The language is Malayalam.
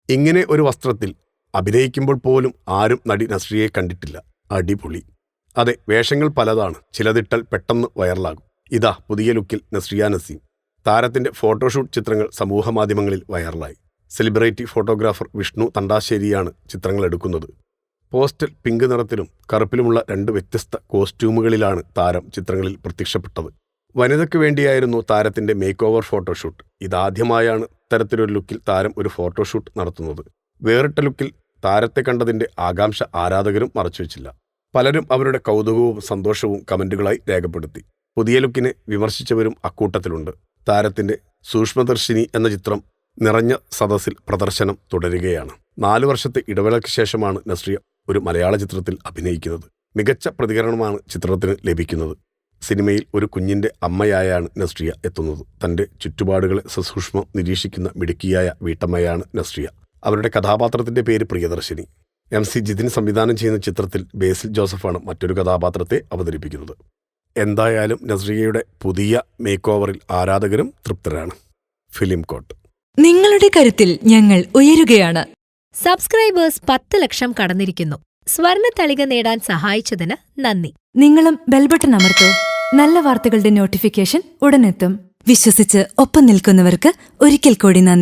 ഇങ്ങനെ ഒരു വസ്ത്രത്തിൽ അഭിനയിക്കുമ്പോൾ പോലും ആരും നടി നസ്രിയയെ കണ്ടിട്ടില്ല. അടിപൊളി. അതെ, വേഷങ്ങൾ പലതാണ്. ചിലതിട്ടാൽ പെട്ടെന്ന് വൈറലാകും. ഇതാ പുതിയ ലുക്കിൽ നസ്രിയ നസീം. താരത്തിന്റെ ഫോട്ടോഷൂട്ട് ചിത്രങ്ങൾ സമൂഹമാധ്യമങ്ങളിൽ വൈറലായി. സെലിബ്രിറ്റി ഫോട്ടോഗ്രാഫർ വിഷ്ണു തണ്ടാശ്ശേരിയാണ് ചിത്രങ്ങൾ എടുക്കുന്നത്. പോസ്റ്റൽ പിങ്ക് നിറത്തിലും കറുപ്പിലുമുള്ള 2 വ്യത്യസ്ത കോസ്റ്റ്യൂമുകളിലാണ് താരം ചിത്രങ്ങളിൽ പ്രത്യക്ഷപ്പെട്ടത്. വനിതയ്ക്ക് വേണ്ടിയായിരുന്നു താരത്തിന്റെ മേക്ക് ഓവർ ഫോട്ടോഷൂട്ട്. ഇതാദ്യമായാണ് ഇത്തരത്തിലൊരു ലുക്കിൽ താരം ഒരു ഫോട്ടോഷൂട്ട് നടത്തുന്നത്. വേറിട്ട ലുക്കിൽ താരത്തെ കണ്ടതിന്റെ ആകാംക്ഷ ആരാധകരും മറച്ചുവെച്ചില്ല. പലരും അവരുടെ കൗതുകവും സന്തോഷവും കമന്റുകളായി രേഖപ്പെടുത്തി. പുതിയ ലുക്കിനെ വിമർശിച്ചവരും അക്കൂട്ടത്തിലുണ്ട്. താരത്തിന്റെ സൂക്ഷ്മദർശിനി എന്ന ചിത്രം നിറഞ്ഞ സദസ്സിൽ പ്രദർശനം തുടരുകയാണ്. 4 വർഷത്തെ ഇടവേളയ്ക്ക് ശേഷമാണ് നസ്രിയ ഒരു മലയാള ചിത്രത്തിൽ അഭിനയിക്കുന്നത്. മികച്ച പ്രതികരണമാണ് ചിത്രത്തിന് ലഭിക്കുന്നത്. സിനിമയിൽ ഒരു കുഞ്ഞിന്റെ അമ്മയായാണ് നസ്രിയ എത്തുന്നത്. തന്റെ ചുറ്റുപാടുകളെ സസൂക്ഷ്മം നിരീക്ഷിക്കുന്ന മിടുക്കിയായ വീട്ടമ്മയാണ് നസ്രിയ. അവരുടെ കഥാപാത്രത്തിന്റെ പേര് പ്രിയദർശിനി. MC ജിതിൻ സംവിധാനം ചെയ്യുന്ന ചിത്രത്തിൽ ബേസിൽ ജോസഫാണ് മറ്റൊരു കഥാപാത്രത്തെ അവതരിപ്പിക്കുന്നത്. എന്തായാലും നസ്രിയയുടെ പുതിയ മേക്ക് ഓവറിൽ ആരാധകരും തൃപ്തരാണ്. Film coat. നിങ്ങളുടെ കരുത്തിൽ ഞങ്ങൾ ഉയരുകയാണ്. സബ്സ്ക്രൈബേഴ്സ് 10 ലക്ഷം കടന്നിരിക്കുന്നു. സ്വർണ്ണ തളിക നേടാൻ സഹായിച്ചതിന് നന്ദി. നിങ്ങളും ബെൽബട്ടൺ അമർത്തോ. നല്ല വാർത്തകളുടെ നോട്ടിഫിക്കേഷൻ ഉടനെത്തും. വിശ്വസിച്ച് ഒപ്പം നിൽക്കുന്നവർക്ക് ഒരിക്കൽ കൂടി നന്ദി.